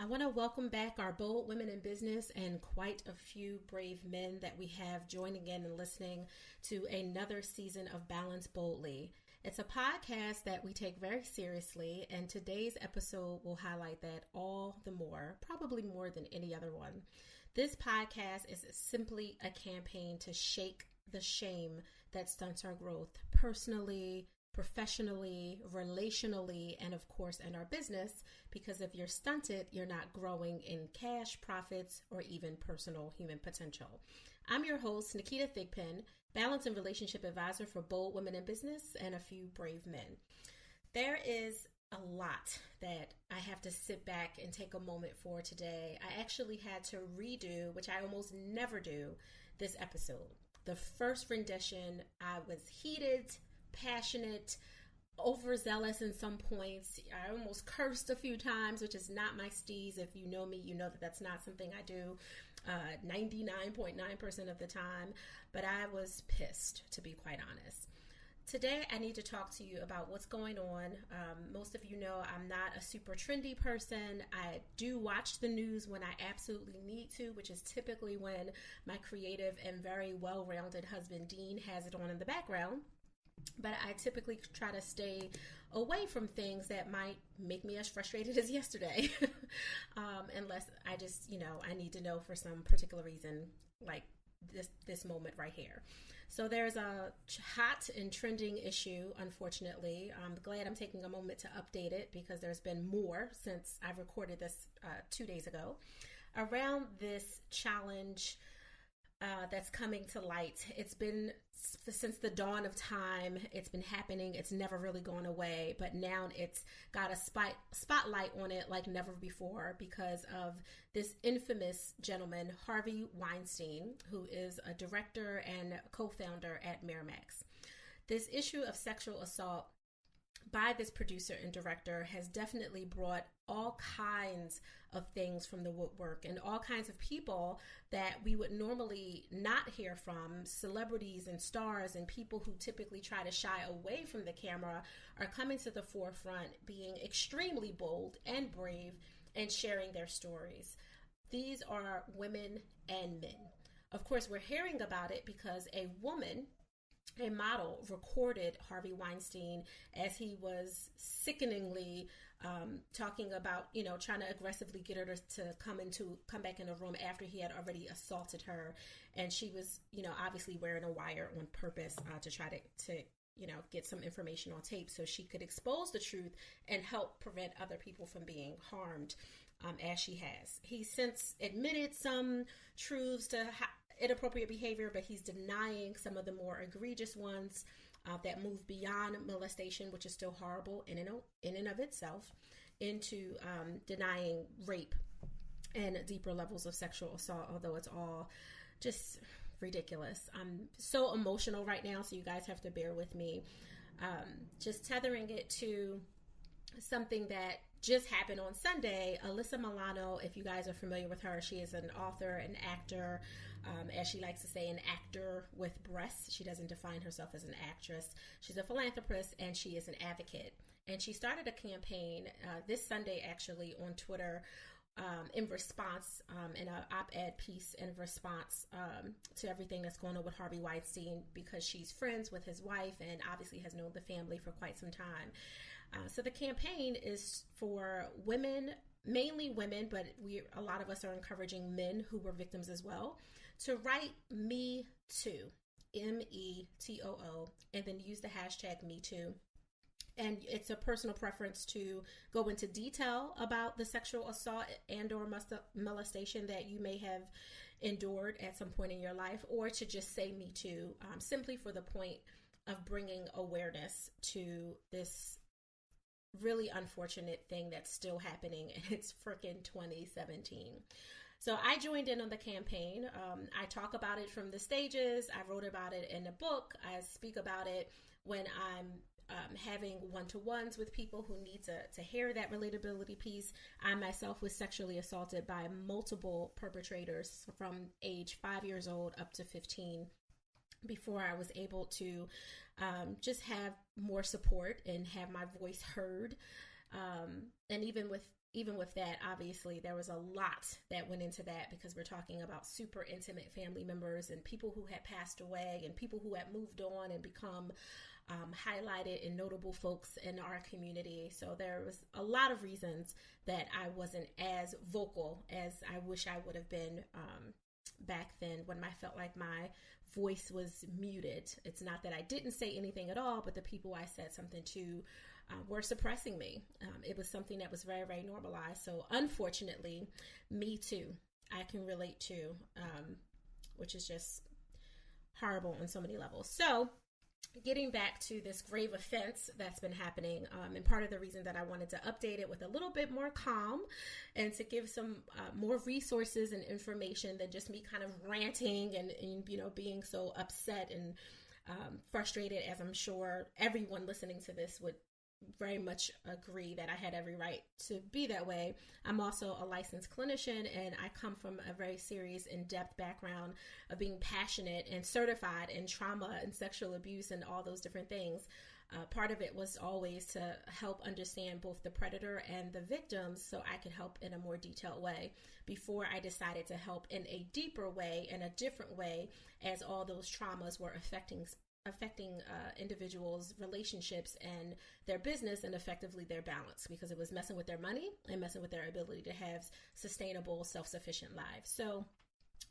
I want to welcome back our bold women in business and quite a few brave men that we have joining in and listening to another season of Balance Boldly. It's a podcast that we take very seriously, and today's episode will highlight that all the more, probably more than any other one. This podcast is simply a campaign to shake the shame that stunts our growth personally, professionally, relationally, and of course in our business, because if you're stunted, you're not growing in cash, profits, or even personal human potential. I'm your host, Naketa Thigpen, balance and relationship advisor for bold women in business and a few brave men. There is a lot that I have to sit back and take a moment for today. I actually had to redo, which I almost never do, this episode. The first rendition, I was heated, passionate, overzealous in some points. I almost cursed a few times, which is not my steez. If you know me, you know that that's not something I do 99.9% of the time. But I was pissed, to be quite honest. Today, I need to talk to you about what's going on. Most of you know I'm not a super trendy person. I do watch the news when I absolutely need to, which is typically when my creative and very well-rounded husband, Dean, has it on in the background. But I typically try to stay away from things that might make me as frustrated as yesterday. Unless I just, I need to know for some particular reason, like this moment right here. So there's a hot and trending issue, unfortunately. I'm glad I'm taking a moment to update it because there's been more since I recorded this 2 days ago around this challenge that's coming to light. It's been since the dawn of time. It's been happening. It's never really gone away, but now it's got a spotlight on it like never before because of this infamous gentleman, Harvey Weinstein, who is a director and co-founder at Miramax. This issue of sexual assault by this producer and director has definitely brought all kinds of things from the woodwork and all kinds of people that we would normally not hear from. Celebrities and stars and people who typically try to shy away from the camera are coming to the forefront, being extremely bold and brave and sharing their stories. These are women and men. Of course, we're hearing about it because a woman, a model, recorded Harvey Weinstein as he was sickeningly talking about, trying to aggressively get her to come back in a room after he had already assaulted her. And she was, obviously wearing a wire on purpose to try to get some information on tape so she could expose the truth and help prevent other people from being harmed as she has. He since admitted some truths to inappropriate behavior, but he's denying some of the more egregious ones that move beyond molestation, which is still horrible in and of itself, into denying rape and deeper levels of sexual assault, although it's all just ridiculous. I'm so emotional right now, so you guys have to bear with me. Just tethering it to something that just happened on Sunday. Alyssa Milano, if you guys are familiar with her, she is an author, an actor, as she likes to say, an actor with breasts. She doesn't define herself as an actress. She's a philanthropist and she is an advocate. And she started a campaign this Sunday actually on Twitter in response, in an op-ed piece in response to everything that's going on with Harvey Weinstein, because she's friends with his wife and obviously has known the family for quite some time. So the campaign is for women, mainly women, but a lot of us are encouraging men who were victims as well, to write Me Too, METOO, and then use the hashtag Me Too. And it's a personal preference to go into detail about the sexual assault and or molestation that you may have endured at some point in your life, or to just say Me Too, simply for the point of bringing awareness to this really unfortunate thing that's still happening, and it's freaking 2017. So I joined in on the campaign. I talk about it from the stages. I wrote about it in a book. I speak about it when I'm having one-to-ones with people who need to hear that relatability piece. I myself was sexually assaulted by multiple perpetrators from age 5 years old up to 15 before I was able to just have more support and have my voice heard. And even with even with that, obviously there was a lot that went into that, because we're talking about super intimate family members and people who had passed away and people who had moved on and become highlighted and notable folks in our community. So there was a lot of reasons that I wasn't as vocal as I wish I would have been back then, when I felt like my voice was muted. It's not that I didn't say anything at all, but the people I said something to were suppressing me. It was something that was very, very normalized. So unfortunately, Me Too, I can relate to, which is just horrible on so many levels. So getting back to this grave offense that's been happening, and part of the reason that I wanted to update it with a little bit more calm and to give some more resources and information than just me kind of ranting and being so upset and frustrated, as I'm sure everyone listening to this would very much agree that I had every right to be that way. I'm also a licensed clinician, and I come from a very serious, in-depth background of being passionate and certified in trauma and sexual abuse and all those different things. Part of it was always to help understand both the predator and the victims, so I could help in a more detailed way, before I decided to help in a deeper way, in a different way, as all those traumas were affecting individuals' relationships and their business, and effectively their balance, because it was messing with their money and messing with their ability to have sustainable, self-sufficient lives. So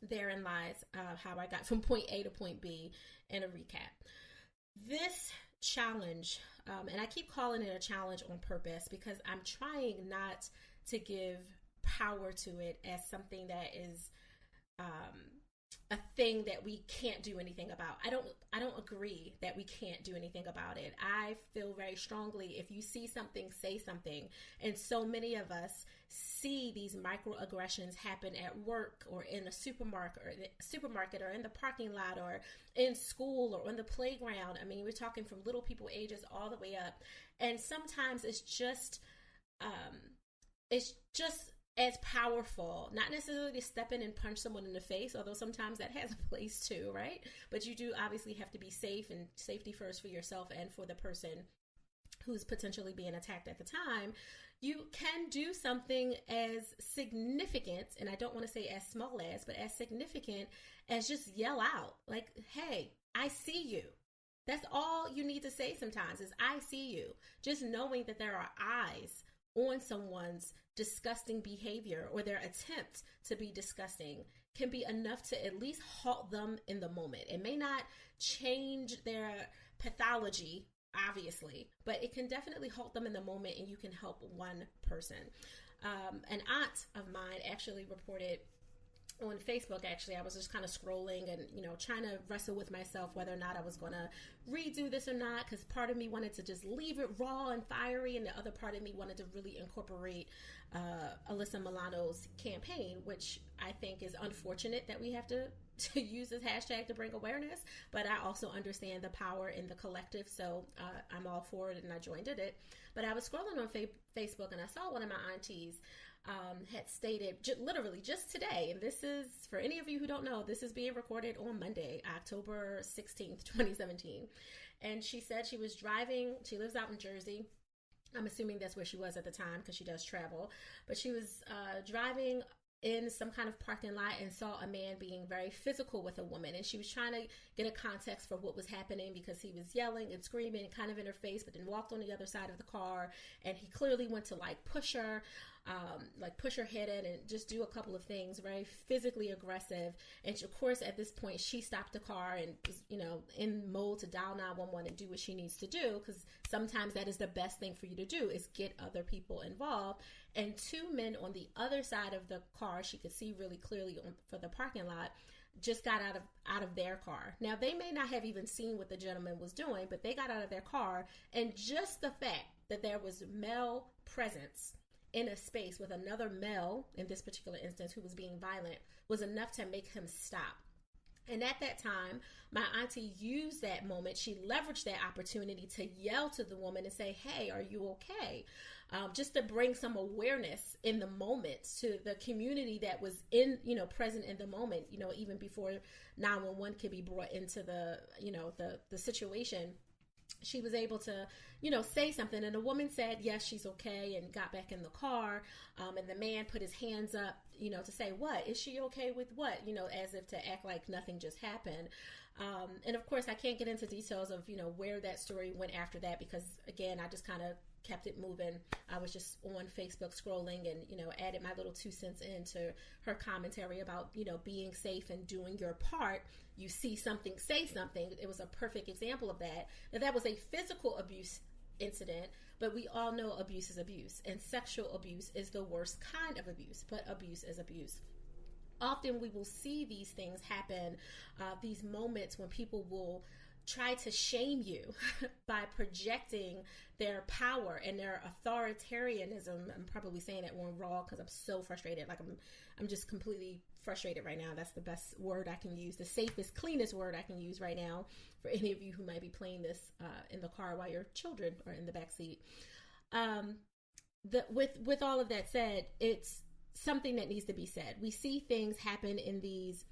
therein lies how I got from point A to point B in a recap. This challenge, and I keep calling it a challenge on purpose, because I'm trying not to give power to it as something that is a thing that we can't do anything about. I don't agree that we can't do anything about it. I feel very strongly, if you see something, say something. And so many of us see these microaggressions happen at work, or in a supermarket, or in the parking lot, or in school, or on the playground. I mean, we're talking from little people ages all the way up. And sometimes it's just as powerful, not necessarily to step in and punch someone in the face, although sometimes that has a place too, right? But you do obviously have to be safe, and safety first for yourself and for the person who's potentially being attacked at the time. You can do something as significant, and I don't want to say as small as, but as significant as just yell out, like, hey, I see you. That's all you need to say sometimes, is I see you. Just knowing that there are eyes on someone's disgusting behavior, or their attempt to be disgusting, can be enough to at least halt them in the moment. It may not change their pathology, obviously, but it can definitely halt them in the moment, and you can help one person. An aunt of mine actually reported on Facebook, I was just kind of scrolling and, trying to wrestle with myself whether or not I was going to redo this or not, because part of me wanted to just leave it raw and fiery, and the other part of me wanted to really incorporate Alyssa Milano's campaign, which I think is unfortunate that we have to use this hashtag to bring awareness, but I also understand the power in the collective, so I'm all for it, and I joined it. But I was scrolling on Facebook, and I saw one of my aunties had stated literally just today, and this is, for any of you who don't know, this is being recorded on Monday, October 16th, 2017. And she said she was driving, she lives out in Jersey. I'm assuming that's where she was at the time, because she does travel. But she was driving in some kind of parking lot and saw a man being very physical with a woman, and she was trying to get a context for what was happening, because he was yelling and screaming kind of in her face, but then walked on the other side of the car, and he clearly went to push her head in and just do a couple of things, very physically aggressive. And of course, at this point, she stopped the car and was, in mode to dial 911 and do what she needs to do, because sometimes that is the best thing for you to do, is get other people involved. And two men on the other side of the car, she could see really clearly for the parking lot, just got out of their car. Now, they may not have even seen what the gentleman was doing, but they got out of their car, and just the fact that there was male presence in a space with another male, in this particular instance, who was being violent, was enough to make him stop. And at that time, my auntie used that moment. She leveraged that opportunity to yell to the woman and say, hey, are you okay? Just to bring some awareness in the moment to the community that was present in the moment, even before 911 could be brought into the situation. she was able to, say something. And the woman said, yes, she's okay, and got back in the car. And the man put his hands up, to say, what? Is she okay with what? As if to act like nothing just happened. And of course, I can't get into details of, where that story went after that, because again, I just kind of kept it moving. I was just on Facebook scrolling and, added my little 2 cents into her commentary about, being safe and doing your part. You see something, say something. It was a perfect example of that. Now, that was a physical abuse incident, but we all know abuse is abuse, and sexual abuse is the worst kind of abuse, but abuse is abuse. Often we will see these things happen, these moments when people will try to shame you by projecting their power and their authoritarianism. I'm probably saying that one raw because I'm so frustrated. Like I'm just completely frustrated right now. That's the best word I can use. The safest, cleanest word I can use right now for any of you who might be playing this in the car while your children are in the back seat. With all of that said, it's something that needs to be said. We see things happen in these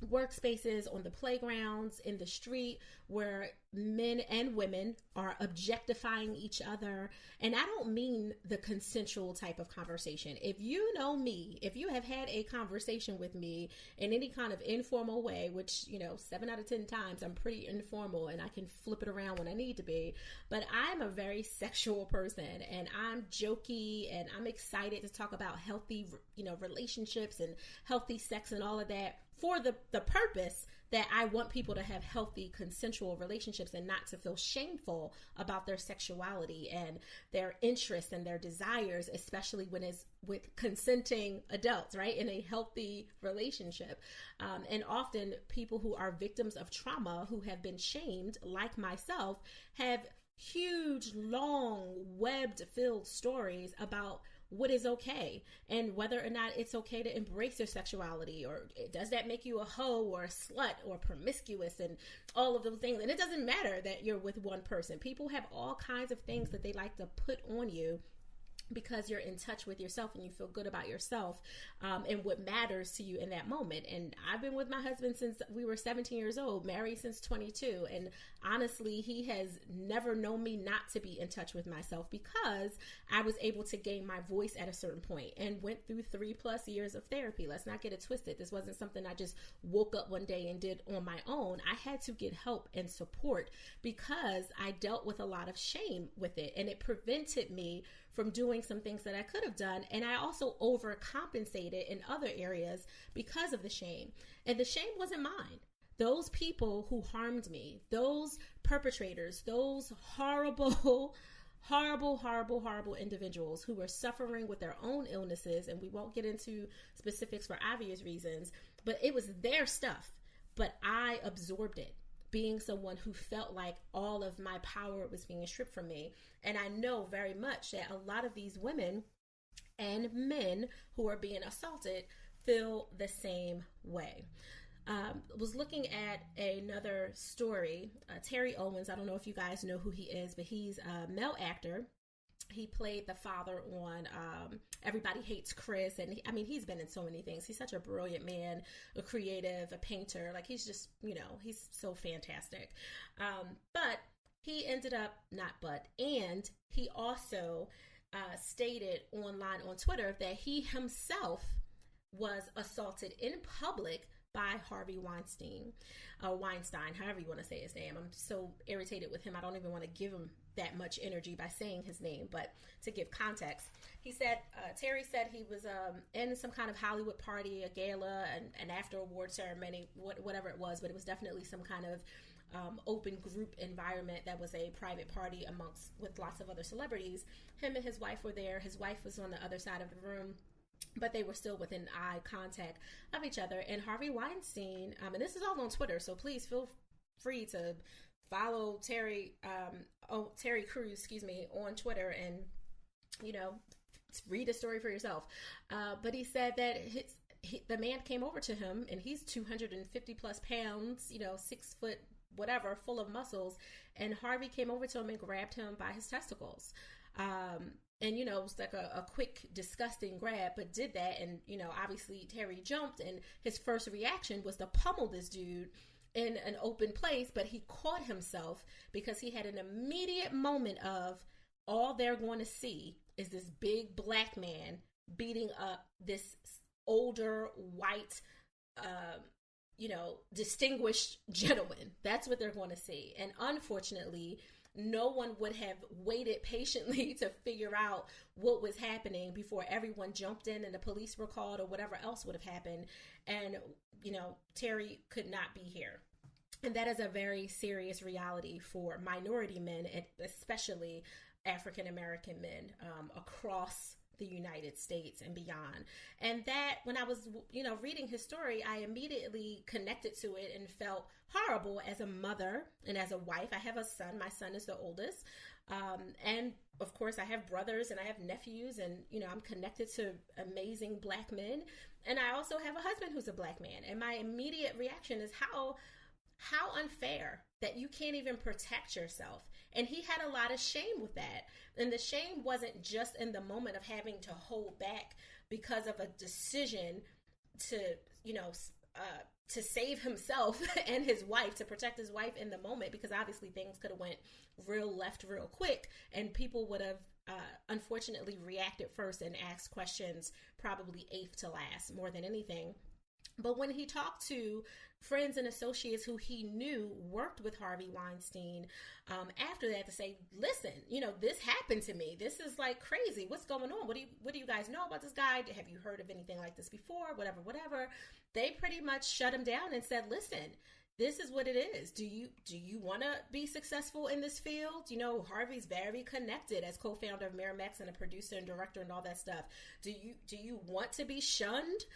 workspaces, on the playgrounds, in the street, where men and women are objectifying each other. And I don't mean the consensual type of conversation. If you know me, if you have had a conversation with me in any kind of informal way, which, 7 out of 10 times I'm pretty informal and I can flip it around when I need to be, but I'm a very sexual person, and I'm jokey, and I'm excited to talk about healthy, relationships and healthy sex and all of that, for the purpose that I want people to have healthy, consensual relationships and not to feel shameful about their sexuality and their interests and their desires, especially when it's with consenting adults, right? In a healthy relationship. And often people who are victims of trauma, who have been shamed, like myself, have huge, long, webbed-filled stories about what is okay and whether or not it's okay to embrace your sexuality, or does that make you a hoe or a slut or promiscuous and all of those things. And it doesn't matter that you're with one person. People have all kinds of things that they like to put on you because you're in touch with yourself and you feel good about yourself, and what matters to you in that moment. And I've been with my husband since we were 17 years old, married since 22. And honestly, he has never known me not to be in touch with myself, because I was able to gain my voice at a certain point and went through 3+ years of therapy. Let's not get it twisted. This wasn't something I just woke up one day and did on my own. I had to get help and support because I dealt with a lot of shame with it, and it prevented me from doing some things that I could have done. And I also overcompensated in other areas because of the shame. And the shame wasn't mine. Those people who harmed me, those perpetrators, those horrible, horrible individuals who were suffering with their own illnesses, and we won't get into specifics for obvious reasons, but it was their stuff. But I absorbed it, being someone who felt like all of my power was being stripped from me. And I know very much that a lot of these women and men who are being assaulted feel the same way. Was looking at another story. Terry Owens, I don't know if you guys know who he is, but he's a male actor. He played the father on Everybody Hates Chris. And he's been in so many things. He's such a brilliant man, a creative, a painter. Like, he's just, he's so fantastic. But he ended up, and he also stated online on Twitter that he himself was assaulted in public by Harvey Weinstein, however you want to say his name. I'm so irritated with him. I don't even want to give him that much energy by saying his name, but to give context, he said, Terry said he was in some kind of Hollywood party, a gala, an after award ceremony, whatever it was, but it was definitely some kind of open group environment that was a private party with lots of other celebrities. Him and his wife were there. His wife was on the other side of the room, but they were still within eye contact of each other. And Harvey Weinstein, and this is all on Twitter, so please feel free to follow Terry Crews, on Twitter, and read the story for yourself. But he said that the man came over to him, and he's 250 plus pounds, 6 foot whatever, full of muscles, and Harvey came over to him and grabbed him by his testicles. And, it was like a quick, disgusting grab, but did that. And, obviously Terry jumped, and his first reaction was to pummel this dude in an open place, but he caught himself because he had an immediate moment of, all they're going to see is this big black man beating up this older white, distinguished gentleman. That's what they're going to see. And unfortunately, no one would have waited patiently to figure out what was happening before everyone jumped in and the police were called or whatever else would have happened. And, Terry could not be here. And that is a very serious reality for minority men, and especially African American men across the United States and beyond. And that, when I was, reading his story, I immediately connected to it and felt horrible as a mother and as a wife. I have a son. My son is the oldest. And of course I have brothers and I have nephews, and, I'm connected to amazing black men. And I also have a husband who's a black man. And my immediate reaction is how unfair that you can't even protect yourself. And he had a lot of shame with that. And the shame wasn't just in the moment of having to hold back because of a decision to, to save himself and his wife, to protect his wife in the moment, because obviously things could have went real left real quick, and people would have unfortunately reacted first and asked questions probably eighth to last more than anything. But when he talked to friends and associates who he knew worked with Harvey Weinstein, after that, to say, listen, this happened to me. This is like crazy. What's going on? What do you guys know about this guy? Have you heard of anything like this before? Whatever. They pretty much shut him down and said, listen, this is what it is. Do you want to be successful in this field? Harvey's very connected as co-founder of Miramax and a producer and director and all that stuff. Do you want to be shunned,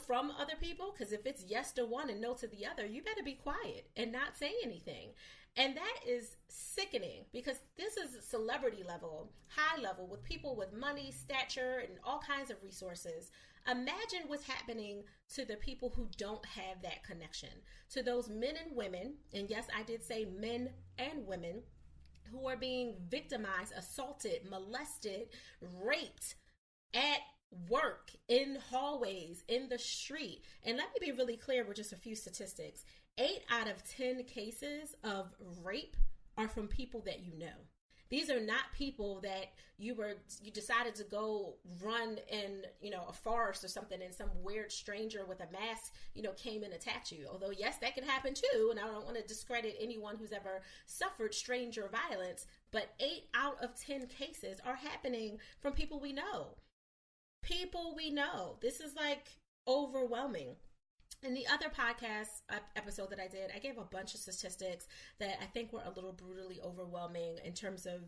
from other people? Because if it's yes to one and no to the other, you better be quiet and not say anything. And that is sickening, because this is celebrity level, high level, with people with money, stature, and all kinds of resources. Imagine what's happening to the people who don't have that connection, to those men and women, and yes, I did say men and women, who are being victimized, assaulted, molested, raped at work, in hallways, in the street. And let me be really clear with just a few statistics. 8 out of 10 cases of rape are from people that you know. These are not people that you decided to go run in, a forest or something, and some weird stranger with a mask, came and attacked you. Although, yes, that could happen too. And I don't want to discredit anyone who's ever suffered stranger violence. But 8 out of 10 cases are happening from people we know. People we know. This is like overwhelming. In the other podcast episode that I did, I gave a bunch of statistics that I think were a little brutally overwhelming in terms of,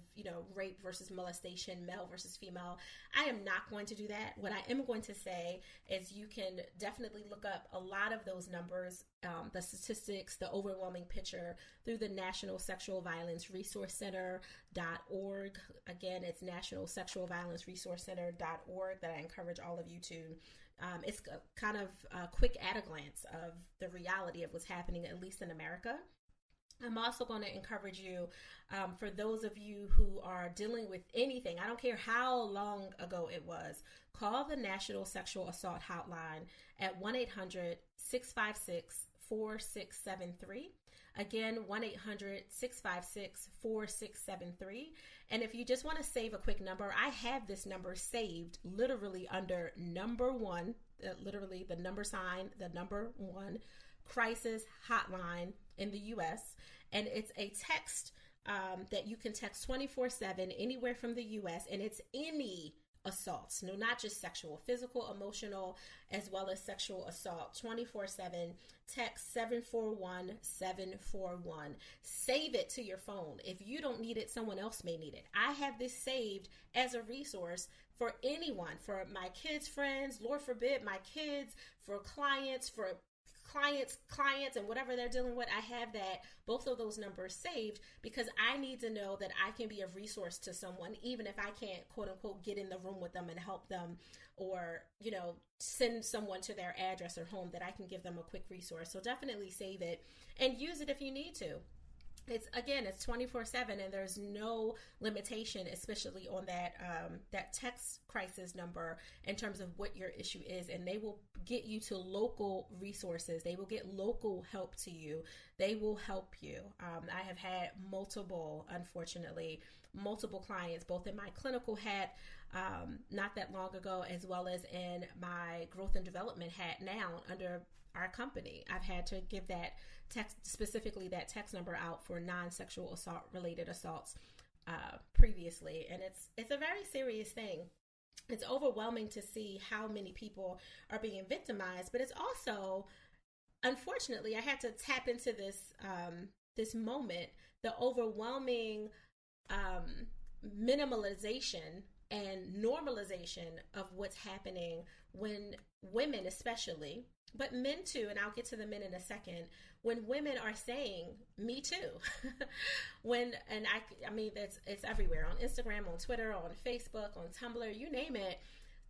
rape versus molestation, male versus female. I am not going to do that. What I am going to say is you can definitely look up a lot of those numbers, the statistics, the overwhelming picture, through the National Sexual Violence Resource Center.org. Again, it's National Sexual Violence Resource Center.org that I encourage all of you to. It's kind of a quick at a glance of the reality of what's happening, at least in America. I'm also going to encourage you, for those of you who are dealing with anything, I don't care how long ago it was, call the National Sexual Assault Hotline at 1-800-656-4673. Again, 1-800-656-4673. And if you just want to save a quick number, I have this number saved literally under number one, literally the number sign, the number one crisis hotline in the U.S. And it's a text that you can text 24/7 anywhere from the U.S. And it's any assaults, no, not just sexual, physical, emotional, as well as sexual assault, 24/7. Text 741-741. Save it to your phone. If you don't need it, someone else may need it. I have this saved as a resource for anyone, for my kids' friends, Lord forbid, my kids, for clients, and whatever they're dealing with. I have both of those numbers saved, because I need to know that I can be a resource to someone, even if I can't, quote unquote, get in the room with them and help them, or, send someone to their address or home, that I can give them a quick resource. So definitely save it and use it if you need to. it's 24/7, and there's no limitation, especially on that text crisis number in terms of what your issue is, and they will get you to local resources. They will get local help to you. They will help you. I have had unfortunately, multiple clients, both in my clinical hat not that long ago, as well as in my growth and development hat now under our company. I've had to give that text number out for non-sexual assault related assaults previously, and it's a very serious thing. It's overwhelming to see how many people are being victimized, but it's also, unfortunately, I had to tap into this moment, the overwhelming minimalization and normalization of what's happening when women, especially, but men too, and I'll get to the men in a second, when women are saying me too. I mean it's everywhere, on Instagram, on Twitter, on Facebook, on Tumblr, you name it.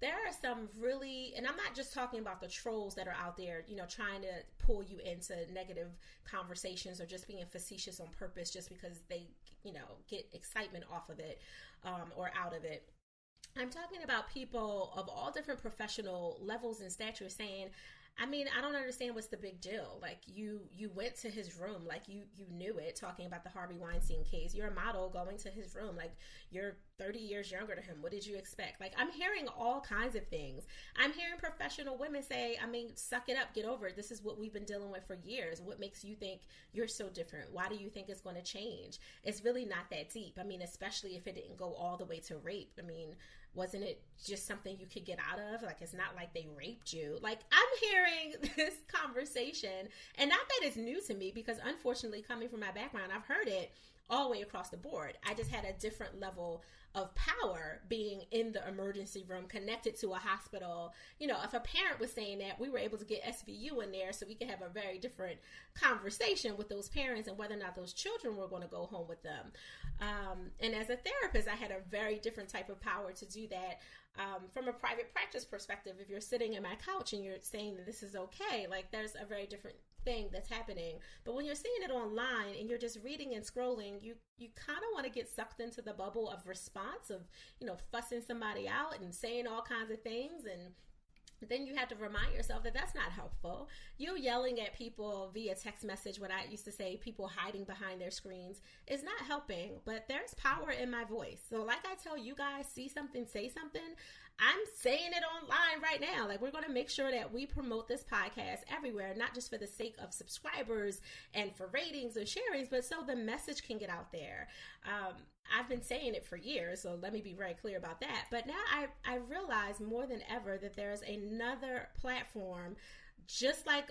There are some really, and I'm not just talking about the trolls that are out there, trying to pull you into negative conversations or just being facetious on purpose just because they, get excitement off of it or out of it. I'm talking about people of all different professional levels and stature saying, I don't understand what's the big deal. Like you went to his room, like you knew it, talking about the Harvey Weinstein case. You're a model going to his room, like you're 30 years younger to him. What did you expect? Like I'm hearing all kinds of things. I'm hearing professional women say, suck it up, get over it. This is what we've been dealing with for years. What makes you think you're so different? Why do you think it's going to change? It's really not that deep. Especially if it didn't go all the way to rape. Wasn't it just something you could get out of? Like, it's not like they raped you. Like, I'm hearing this conversation, and not that it's new to me, because unfortunately, coming from my background, I've heard it all the way across the board. I just had a different level of power being in the emergency room, connected to a hospital. If a parent was saying that, we were able to get SVU in there so we could have a very different conversation with those parents and whether or not those children were going to go home with them. And as a therapist, I had a very different type of power to do that. From a private practice perspective, if you're sitting in my couch and you're saying that this is okay, like there's a very different thing that's happening. But when you're seeing it online and you're just reading and scrolling, you kind of want to get sucked into the bubble of response of, fussing somebody out and saying all kinds of things, and then you have to remind yourself that that's not helpful. You yelling at people via text message, what I used to say, people hiding behind their screens, is not helping, but there's power in my voice. So like I tell you guys, see something, say something. I'm saying it online right now. Like, we're going to make sure that we promote this podcast everywhere, not just for the sake of subscribers and for ratings and sharings, but so the message can get out there. I've been saying it for years, so let me be very clear about that. But now I realize more than ever that there's another platform, just like,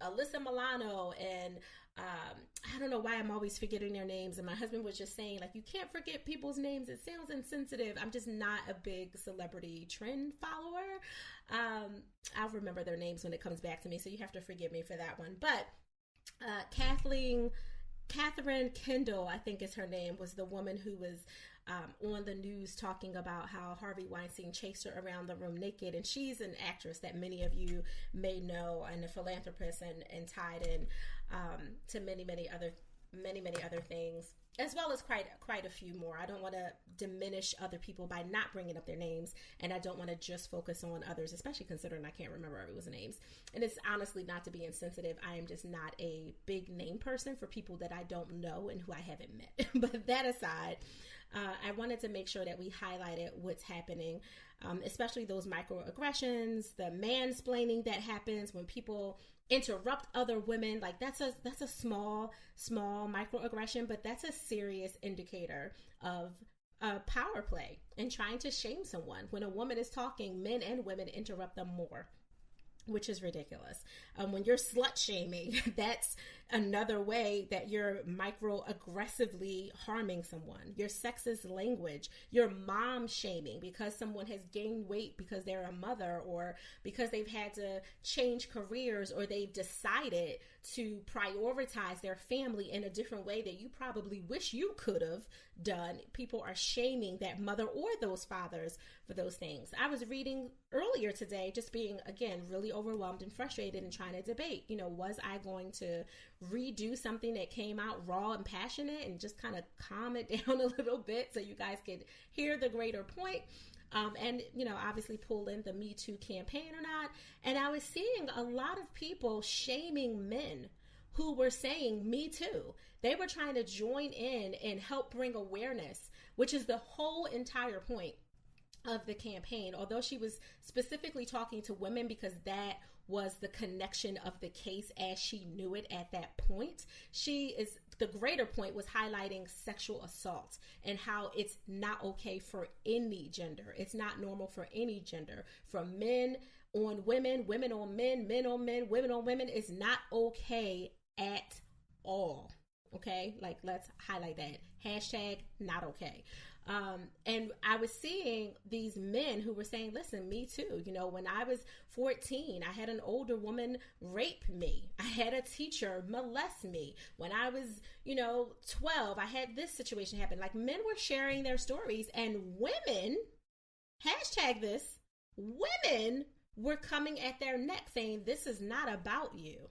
Alyssa Milano and I don't know why I'm always forgetting their names. And my husband was just saying, like, you can't forget people's names. It sounds insensitive. I'm just not a big celebrity trend follower. I'll remember their names when it comes back to me, so you have to forgive me for that one. But Catherine Kendall, I think is her name, was the woman who was on the news talking about how Harvey Weinstein chased her around the room naked. And she's an actress that many of you may know, and a philanthropist, and tied in to many other things, as well as quite a few more. I don't want to diminish other people by not bringing up their names, and I don't want to just focus on others, especially considering I can't remember everyone's names. And it's honestly not to be insensitive. I am just not a big name person for people that I don't know and who I haven't met. But that aside, I wanted to make sure that we highlighted what's happening, especially those microaggressions, the mansplaining that happens when people interrupt other women. Like that's a small microaggression, but that's a serious indicator of power play and trying to shame someone. When a woman is talking, men and women interrupt them more, which is ridiculous. When you're slut shaming, that's another way that you're micro-aggressively harming someone. Your sexist language, your mom shaming because someone has gained weight because they're a mother, or because they've had to change careers, or they've decided to prioritize their family in a different way that you probably wish you could have done, people are shaming that mother or those fathers for those things. I was reading earlier today, just being, again, really overwhelmed and frustrated and trying to debate, was I going to redo something that came out raw and passionate and just kind of calm it down a little bit so you guys could hear the greater point? And obviously pull in the Me Too campaign or not. And I was seeing a lot of people shaming men who were saying Me Too. They were trying to join in and help bring awareness, which is the whole entire point of the campaign. Although she was specifically talking to women because that was the connection of the case as she knew it at that point. The greater point was highlighting sexual assault and how it's not okay for any gender. It's not normal for any gender. From men on women, women on men, men on men, women on women is not okay at all. Okay, like let's highlight that. Hashtag not okay. And I was seeing these men who were saying, listen, me too. When I was 14, I had an older woman rape me. I had a teacher molest me. When I was, 12, I had this situation happen. Like, men were sharing their stories, and women, hashtag this, women were coming at their neck saying, this is not about you.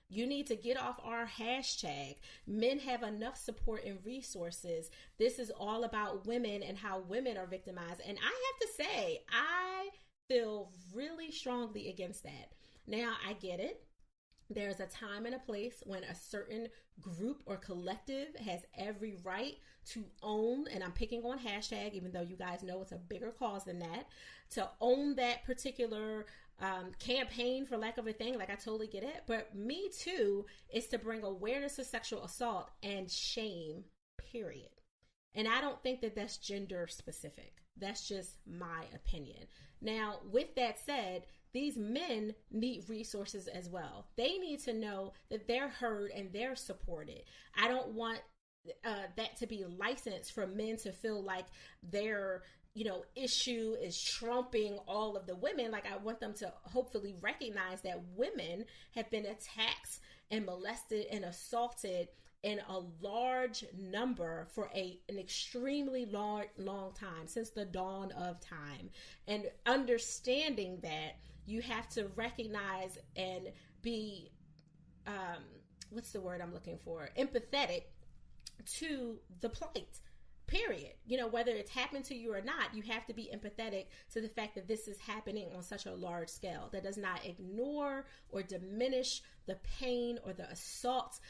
You need to get off our hashtag. Men have enough support and resources. This is all about women and how women are victimized. And I have to say, I feel really strongly against that. Now, I get it. There's a time and a place when a certain group or collective has every right to own, and I'm picking on hashtag, even though you guys know it's a bigger cause than that, to own that particular campaign, for lack of a thing. Like, I totally get it. But Me Too is to bring awareness to sexual assault and shame, period. And I don't think that that's gender specific. That's just my opinion. Now, with that said, these men need resources as well. They need to know that they're heard and they're supported. I don't want that to be licensed for men to feel like their issue is trumping all of the women. Like, I want them to hopefully recognize that women have been attacked and molested and assaulted in a large number for an extremely long time, since the dawn of time. And understanding that, you have to recognize and be, what's the word I'm looking for? Empathetic to the plight. Period. Whether it's happened to you or not, you have to be empathetic to the fact that this is happening on such a large scale. That does not ignore or diminish the pain or the assault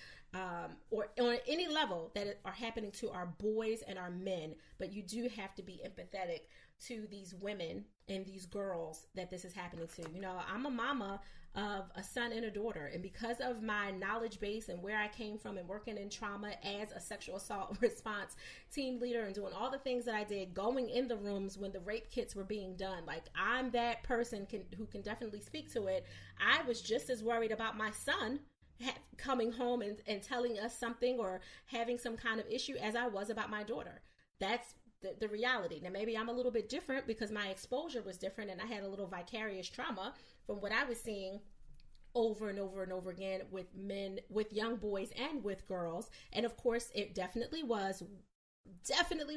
or on any level that are happening to our boys and our men. But you do have to be empathetic to these women and these girls that this is happening to. I'm a mama of a son and a daughter, and because of my knowledge base and where I came from and working in trauma as a sexual assault response team leader and doing all the things that I did, going in the rooms when the rape kits were being done, like, I'm that person who can definitely speak to it. I was just as worried about my son coming home and telling us something or having some kind of issue as I was about my daughter. That's the reality. Now, maybe I'm a little bit different because my exposure was different and I had a little vicarious trauma from what I was seeing over and over and over again with men, with young boys and with girls. And of course, it definitely was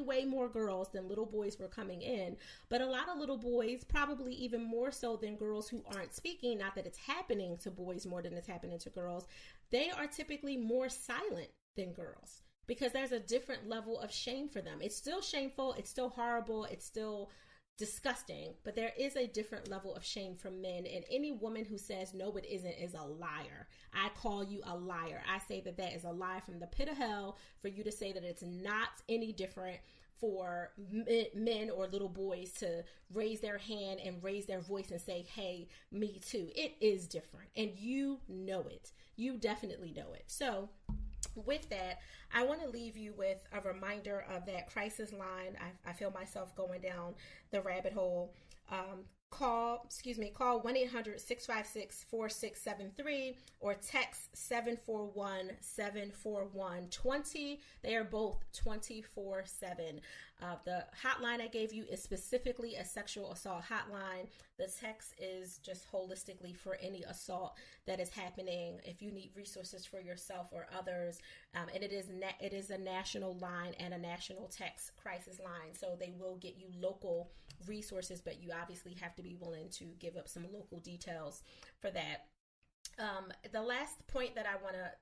way more girls than little boys were coming in. But a lot of little boys, probably even more so than girls who aren't speaking, not that it's happening to boys more than it's happening to girls, they are typically more silent than girls, because there's a different level of shame for them. It's still shameful, it's still horrible, it's still disgusting, but there is a different level of shame from men. And any woman who says no, it isn't, is a liar. I call you a liar. I say that that is a lie from the pit of hell for you to say that it's not any different for men or little boys to raise their hand and raise their voice and say, hey, me too. It is different, and you know it. You definitely know it. So with that, I want to leave you with a reminder of that crisis line. I feel myself going down the rabbit hole. call 1-800-656-4673 or text 741-741-20. They are both 24/7. The hotline I gave you is specifically a sexual assault hotline. The text is just holistically for any assault that is happening. If you need resources for yourself or others, and it is a national line and a national text crisis line. So they will get you local resources, but you obviously have to be willing to give up some local details for that. The last point that I want to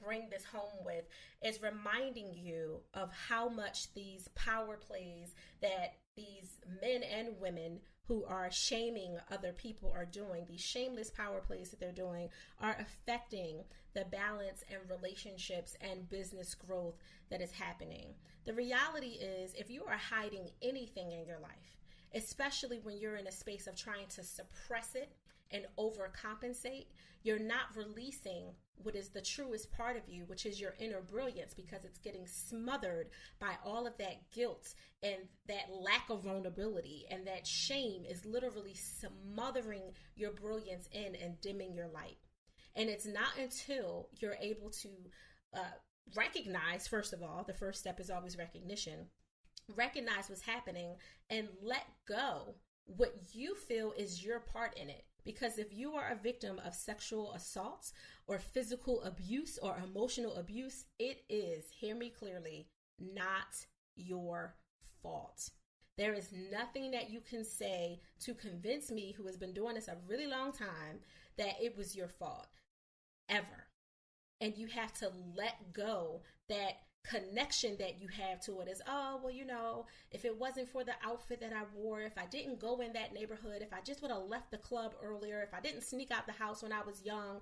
bring this home with is reminding you of how much these power plays that these men and women who are shaming other people are doing, these shameless power plays that they're doing, are affecting the balance and relationships and business growth that is happening. The reality is, if you are hiding anything in your life, especially when you're in a space of trying to suppress it and overcompensate, you're not releasing what is the truest part of you, which is your inner brilliance, because it's getting smothered by all of that guilt and that lack of vulnerability, and that shame is literally smothering your brilliance in and dimming your light. And it's not until you're able to recognize, first of all, the first step is always recognition, recognize what's happening and let go what you feel is your part in it. Because if you are a victim of sexual assault or physical abuse or emotional abuse, it is, hear me clearly, not your fault. There is nothing that you can say to convince me, who has been doing this a really long time, that it was your fault, ever. And you have to let go that connection that you have to it. Is, oh, well, if it wasn't for the outfit that I wore, if I didn't go in that neighborhood, if I just would have left the club earlier, if I didn't sneak out the house when I was young,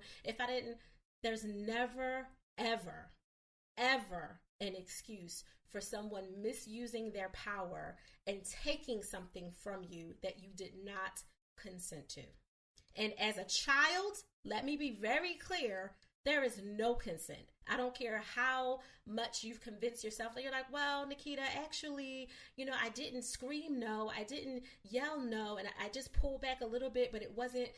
there's never, ever, ever an excuse for someone misusing their power and taking something from you that you did not consent to. And as a child, let me be very clear, there is no consent. I don't care how much you've convinced yourself that you're like, well, Naketa, actually, I didn't scream no, I didn't yell no, and I just pulled back a little bit, but it wasn't,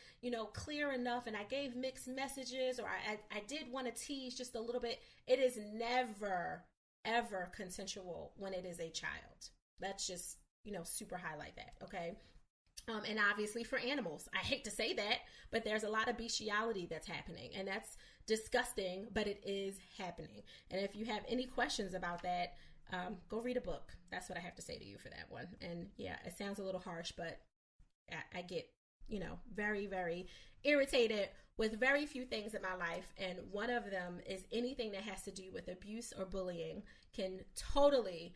clear enough, and I gave mixed messages, or I did want to tease just a little bit. It is never, ever consensual when it is a child. Let's just, super highlight that, okay? And obviously for animals, I hate to say that, but there's a lot of bestiality that's happening, and that's disgusting, but it is happening. And if you have any questions about that, go read a book. That's what I have to say to you for that one. And yeah, it sounds a little harsh, but I get, very, very irritated with very few things in my life. And one of them is anything that has to do with abuse or bullying can totally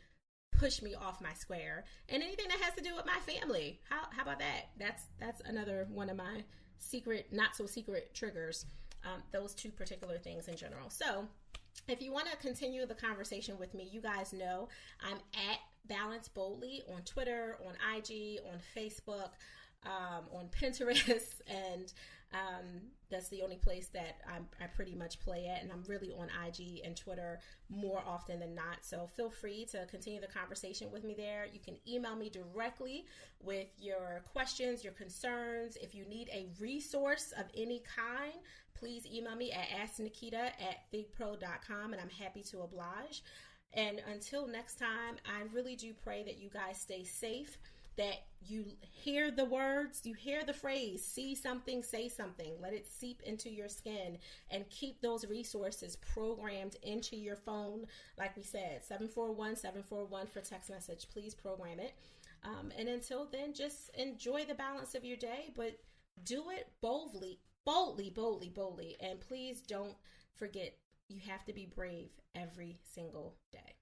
push me off my square. And anything that has to do with my family, how about that? That's another one of my secret, not so secret triggers. Those two particular things in general. So if you want to continue the conversation with me, you guys know I'm at Balance Boldly on Twitter, on IG, on Facebook, on Pinterest, and that's the only place that I pretty much play at, and I'm really on IG and Twitter more often than not. So feel free to continue the conversation with me there. You can email me directly with your questions, your concerns. If you need a resource of any kind, please email me at asknaketa@thigpro.com, and I'm happy to oblige. And until next time, I really do pray that you guys stay safe, that you hear the words, you hear the phrase, see something, say something, let it seep into your skin, and keep those resources programmed into your phone. Like we said, 741-741 for text message. Please program it. And until then, just enjoy the balance of your day, but do it boldly. And please don't forget, you have to be brave every single day.